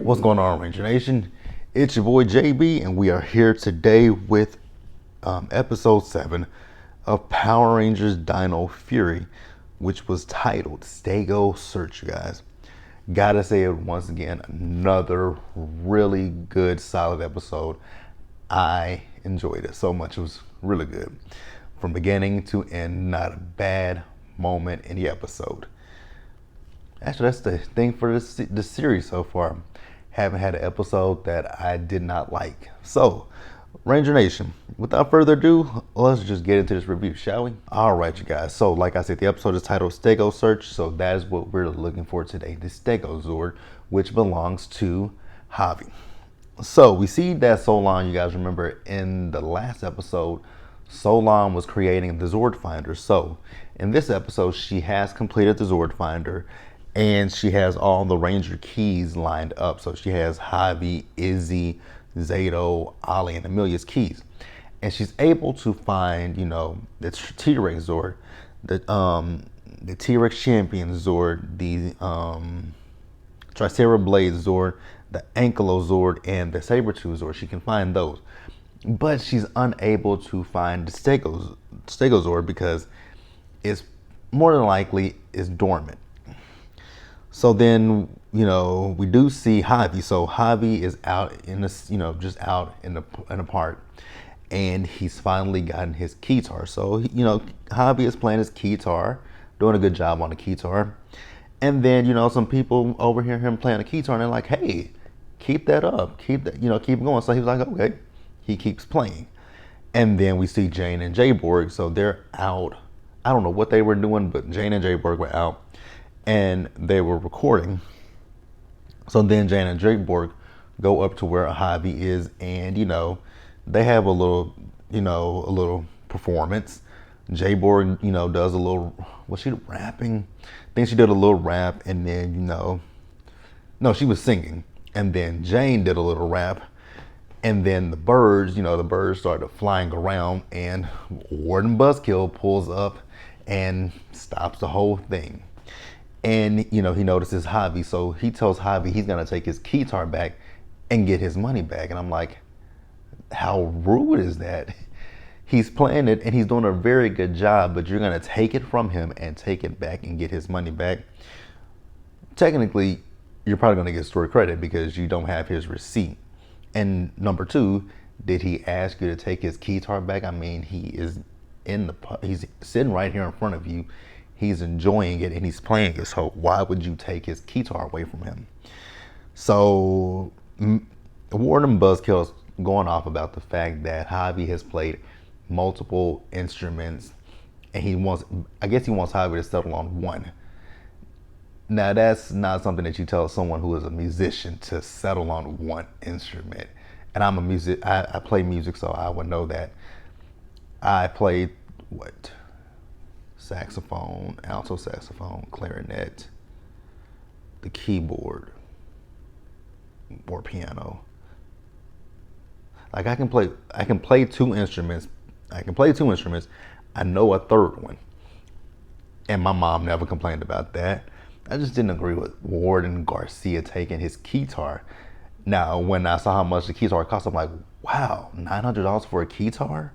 What's going on, Ranger Nation? It's your boy JB, and we are here today with episode 7 of Power Rangers Dino Fury, which was titled Stego Search, you guys. Gotta say it once again, another really good, solid episode. I enjoyed it so much. It was really good. From beginning to end, not a bad moment in the episode. Actually, that's the thing for this series so far. Haven't had an episode that I did not like. So, Ranger Nation, without further ado, let's just get into this review, shall we? All right, you guys. So, like I said, the episode is titled Stego Search. So that is what we're looking for today. The Stegozord, which belongs to Javi. So we see that Solon, you guys remember in the last episode, Solon was creating the Zord Finder. So in this episode, she has completed the Zord Finder, and she has all the Ranger keys lined up. So she has Javi, Izzy, Zato, Ollie, and Amelia's keys. And she's able to find, the T-Rex Zord, the T-Rex Champion Zord, the Tricera Blade Zord, the Ankylo Zord, and the Sabertooth Zord. She can find those. But she's unable to find the Stegozord because it's more than likely is dormant. So then, we do see Javi. So Javi is out in this, just out in a park, and he's finally gotten his keytar. So, Javi is playing his keytar, doing a good job on the keytar. And then, some people overhear him playing the keytar, and they're like, hey, keep that up, keep going. So he was like, okay. He keeps playing. And then we see Jane and Jbarrett. So they're out. I don't know what they were doing, but Jane and Jbarrett were out, and they were recording. So then Jane and Jbarrett go up to where Javi is, and they have a little performance. Jbarrett, does a little, was she rapping? I think she did a little rap, and then no, she was singing, and then Jane did a little rap, and then the birds, the birds started flying around, and Warden Buzzkill pulls up and stops the whole thing. And, he notices Javi, so he tells Javi he's going to take his keytar back and get his money back. And I'm like, how rude is that? He's playing it, and he's doing a very good job, but you're going to take it from him and take it back and get his money back. Technically, you're probably going to get story credit because you don't have his receipt. And number two, did he ask you to take his keytar back? I mean, he's sitting right here in front of you. He's enjoying it, and he's playing it. So why would you take his keytar away from him? So Warden Buzzkill's going off about the fact that Javi has played multiple instruments, and I guess he wants Javi to settle on one. Now that's not something that you tell someone who is a musician to settle on one instrument. And I'm I play music, so I would know that. I played saxophone, alto saxophone, clarinet, the keyboard, or piano. Like I can play two instruments. I know a third one. And my mom never complained about that. I just didn't agree with Warden Garcia taking his keytar. Now, when I saw how much the keytar cost, I'm like, wow, $900 for a keytar?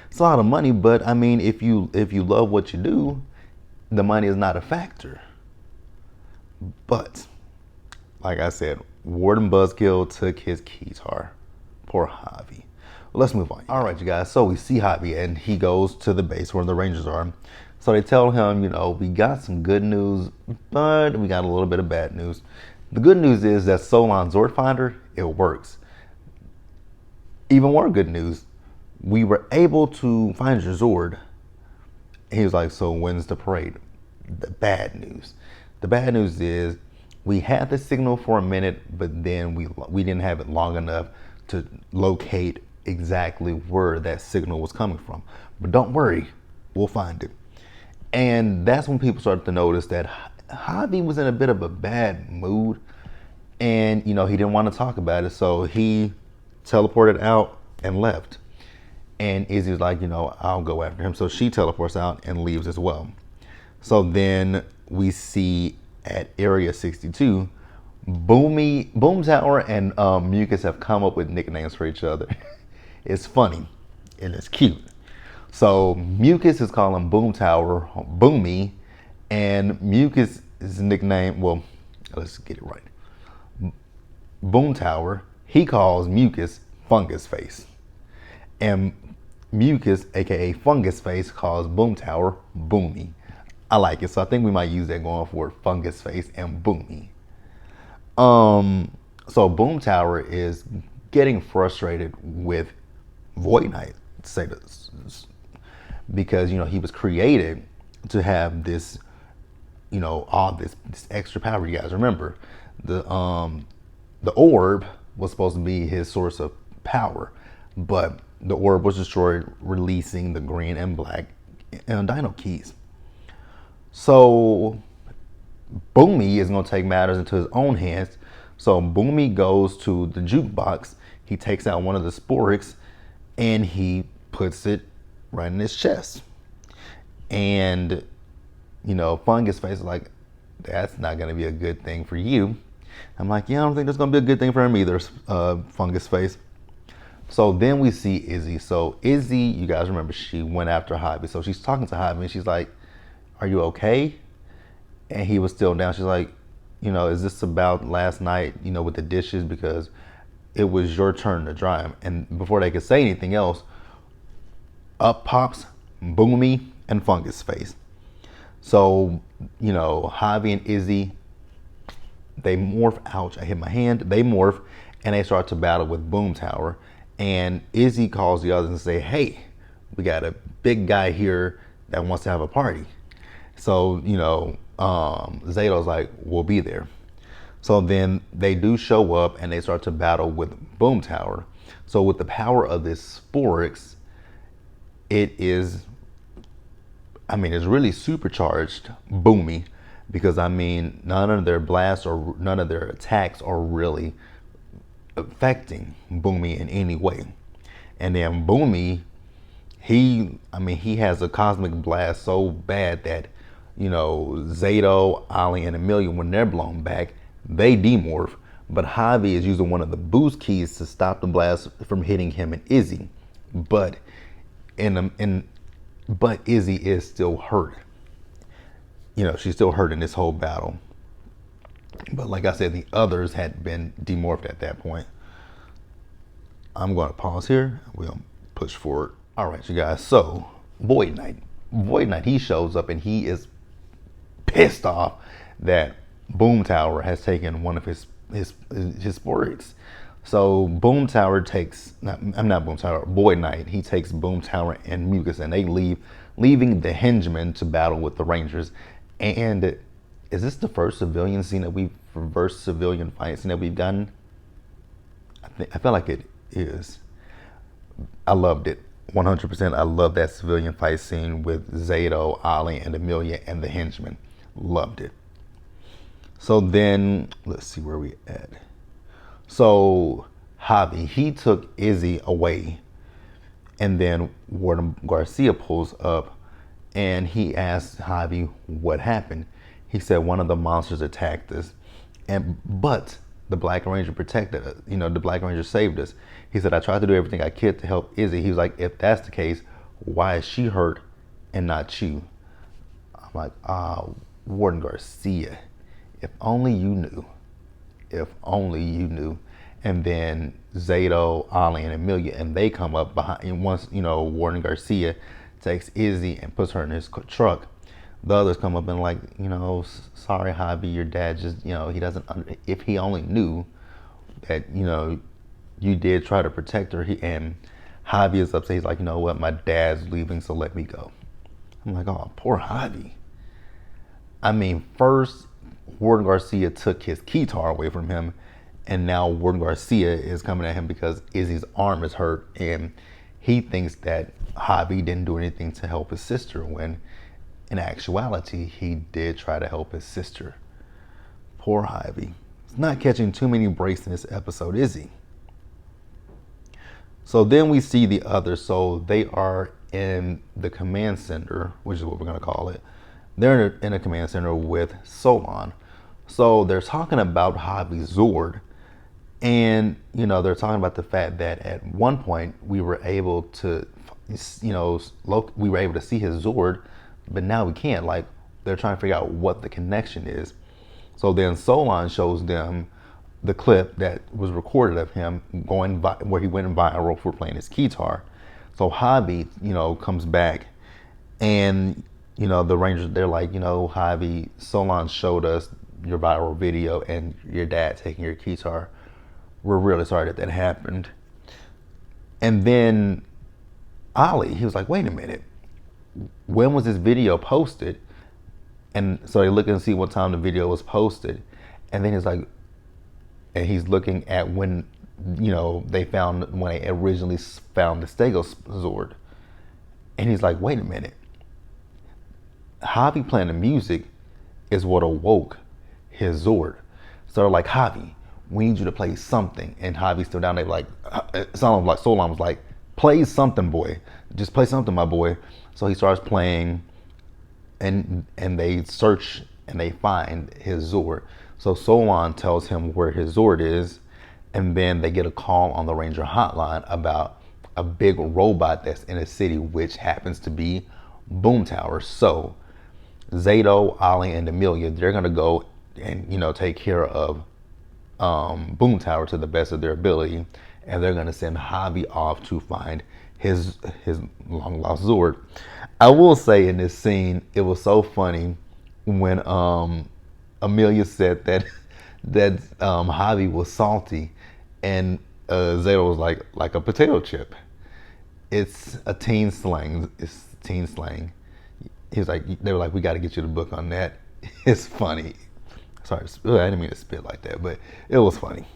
It's a lot of money, but I mean, if you love what you do, the money is not a factor. But, like I said, Warden Buzzkill took his keytar. Poor Javi. Well, let's move on. All right, you guys. So we see Javi, and he goes to the base where the Rangers are. So they tell him, we got some good news, but we got a little bit of bad news. The good news is that Solon Zord Finder, it works. Even more good news, we were able to find your Zord. He was like, so when's the parade? The bad news. The bad news is we had the signal for a minute, but then we didn't have it long enough to locate exactly where that signal was coming from. But don't worry, we'll find it. And that's when people started to notice that Javi was in a bit of a bad mood, and he didn't want to talk about it, so he teleported out and left. And Izzy was like, I'll go after him. So she teleports out and leaves as well. So then we see at Area 62 Boom Tower, and Mucus have come up with nicknames for each other. It's funny and it's cute. So Mucus is calling Boom Tower Boomy, and Mucus is nickname. Well, let's get it right. Boom Tower, he calls Mucus Fungus Face, and Mucus, aka Fungus Face, calls Boom Tower Boomy. I like it, so I think we might use that going forward. Fungus Face and Boomy. So Boom Tower is getting frustrated with Void Knight, to say this, because he was created to have this, all this extra power. You guys remember the orb was supposed to be his source of power, but the orb was destroyed, releasing the green and black Dino keys. So Boomy is going to take matters into his own hands. So Boomy goes to the jukebox. He takes out one of the Sporix and he puts it right in his chest. And, Fungus Face is like, that's not going to be a good thing for you. I'm like, yeah, I don't think that's going to be a good thing for him either, Fungus Face. So then we see Izzy. So Izzy, you guys remember, she went after Javi. So she's talking to Javi and she's like, are you okay? And he was still down. She's like, is this about last night, with the dishes? Because it was your turn to dry them. And before they could say anything else, up pops Boomy and Fungus Face. So, Javi and Izzy, they morph. Ouch, I hit my hand. They morph and they start to battle with Boom Tower. And Izzy calls the others and say, hey, we got a big guy here that wants to have a party. So, Zato's like, we'll be there. So then they do show up and they start to battle with Boom Tower. So with the power of this Sporix, it's really supercharged Boomy, because none of their blasts or none of their attacks are really affecting Boomy in any way. And then Boomy, he has a cosmic blast so bad that, Zato, Ollie, and Amelia, when they're blown back, they demorph. But Javi is using one of the boost keys to stop the blast from hitting him and Izzy. But but Izzy is still hurt. She's still hurt in this whole battle. But like I said, the others had been demorphed at that point. I'm going to pause here. We'll push forward. All right, you guys. So Void Knight, he shows up and he is pissed off that Boom Tower has taken one of his Sporix. So Boom Tower takes, not Boom Tower, Void Knight, he takes Boom Tower and Mucus and they leave, leaving the Henchman to battle with the Rangers. And is this the first civilian scene that reverse civilian fight scene that we've done? I feel like it is. I loved it. 100%. I love that civilian fight scene with Zato, Ollie, and Amelia and the Henchman. Loved it. So then, let's see where we at. So Javi, he took Izzy away, and then Warden Garcia pulls up and he asks Javi what happened. He said one of the monsters attacked us, but the Black Ranger protected us. The Black Ranger saved us. He said, I tried to do everything I could to help Izzy. He was like, if that's the case, why is she hurt and not you? I'm like, Warden Garcia, if only you knew. If only you knew. And then Zato, Ollie, and Amelia, and they come up behind. And once, Warden Garcia takes Izzy and puts her in his truck, the others come up and like, sorry, Javi, your dad just, he doesn't, if he only knew that, you did try to protect her. And Javi is upset. He's like, you know what, my dad's leaving, so let me go. I'm like, oh, poor Javi. First, Warden Garcia took his keytar away from him, and now Warden Garcia is coming at him because Izzy's arm is hurt, and he thinks that Javi didn't do anything to help his sister, when in actuality, he did try to help his sister. Poor Javi. He's not catching too many breaks in this episode, is he? So then we see the others. So they are in the command center, which is what we're going to call it. They're in a command center with Solon. So they're talking about Javi's Zord, and they're talking about the fact that at one point we were able to, we were able to see his Zord, but now we can't. Like, they're trying to figure out what the connection is. So then Solon shows them the clip that was recorded of him where he went viral for playing his guitar. So Javi, comes back, and the Rangers, they're like, Javi, Solon showed us your viral video and your dad taking your guitar. We're really sorry that happened. And then Ollie, he was like, wait a minute, when was this video posted? And so they look and see what time the video was posted. And then he's like, and he's looking at when, they originally found the Stego Zord. And he's like, wait a minute, Javi playing the music is what awoke his Zord. So they're like, Javi, we need you to play something. And Javi's still down there like, it sounded like Solon was like, play something, boy. Just play something, my boy. So he starts playing, and they search and they find his Zord. So Solon tells him where his Zord is, and then they get a call on the Ranger hotline about a big robot that's in a city, which happens to be Boom Tower. So Zato, Ollie, and Amelia, they're gonna go and take care of Boom Tower to the best of their ability, and they're gonna send Javi off to find his long lost Zord. I will say in this scene, it was so funny when Amelia said that Javi was salty, and Zato was like a potato chip. It's a teen slang. It's teen slang. They were like, we got to get you the book on that. It's funny. Sorry, I didn't mean to spit like that, but it was funny.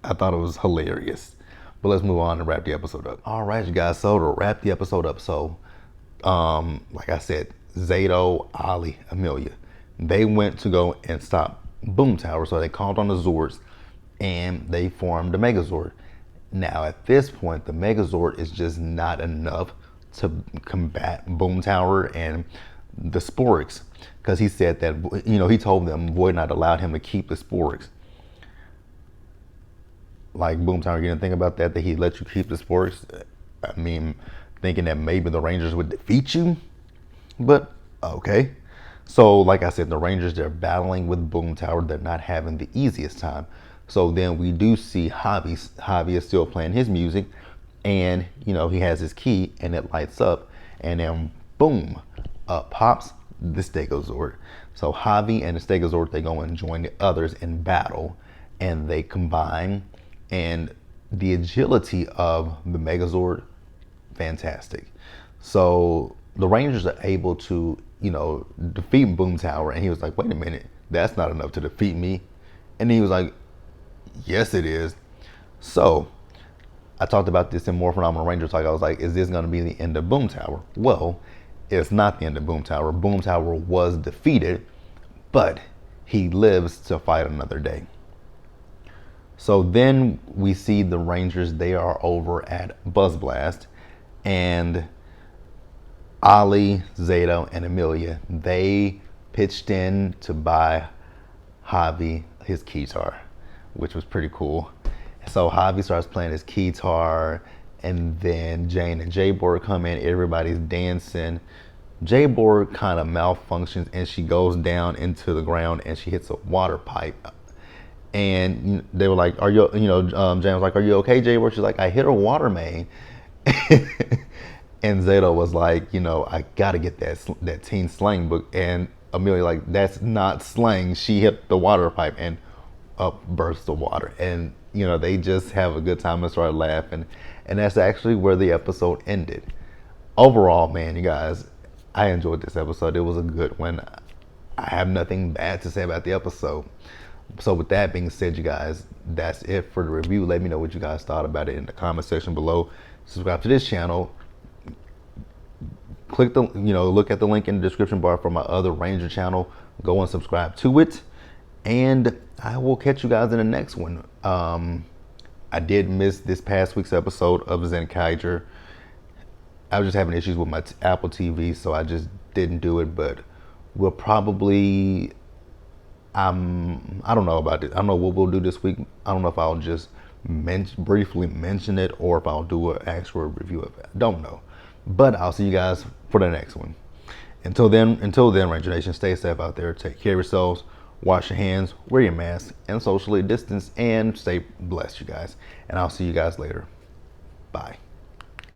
I thought it was hilarious. But let's move on and wrap the episode up. All right, you guys. So to wrap the episode up, like I said, Zato, Ollie, Amelia, they went to go and stop Boom Tower. So they called on the Zords, and they formed the Megazord. Now at this point, the Megazord is just not enough to combat Boom Tower and the Sporix, because he said that, he told them Void Knight allowed him to keep the Sporix. Like, Boom Tower, you didn't think about that he let you keep the Sporix? I mean, thinking that maybe the Rangers would defeat you, but okay. So like I said, the Rangers, they're battling with Boom Tower. They're not having the easiest time. So then we do see Javi is still playing his music, and he has his key and it lights up, and then boom, up pops the Stegozord. So Javi and the Stegozord, they go and join the others in battle, and they combine, and the agility of the Megazord, fantastic. So the Rangers are able to, defeat Boom Tower, and he was like, wait a minute, that's not enough to defeat me. And he was like, yes, it is. So I talked about this in More Phenomenal Ranger Talk. I was like, is this going to be the end of Boom Tower? Well, it's not the end of Boom Tower. Boom Tower was defeated, but he lives to fight another day. So then we see the Rangers, they are over at Buzz Blast, and Ollie, Zato, and Amelia, they pitched in to buy Javi his guitar, which was pretty cool. So Javi starts playing his guitar, and then Jane and Jbarrett come in, everybody's dancing. Jbarrett kind of malfunctions, and she goes down into the ground, and she hits a water pipe. And they were like, are you, Jane was like, are you okay, Jbarrett? She's like, I hit a water main. And Zato was like, I gotta get that teen slang book. And Amelia like, that's not slang. She hit the water pipe and up burst the water. And they just have a good time and start laughing. And that's actually where the episode ended. Overall, man, you guys, I enjoyed this episode. It was a good one. I have nothing bad to say about the episode. So with that being said, you guys, that's it for the review. Let me know what you guys thought about it in the comment section below. Subscribe to this channel. Click the, look at the link in the description bar for my other Ranger channel. Go and subscribe to it. And I will catch you guys in the next one. I did miss this past week's episode of Zenkaiger. I was just having issues with my Apple TV, so I just didn't do it. But we'll probably, I don't know about it. I don't know what we'll do this week. I don't know if I'll just briefly mention it or if I'll do an actual review of it. I don't know. But I'll see you guys for the next one. Until then, Ranger Nation, stay safe out there. Take care of yourselves. Wash your hands, wear your mask, and socially distance, and stay blessed, you guys. And I'll see you guys later. Bye.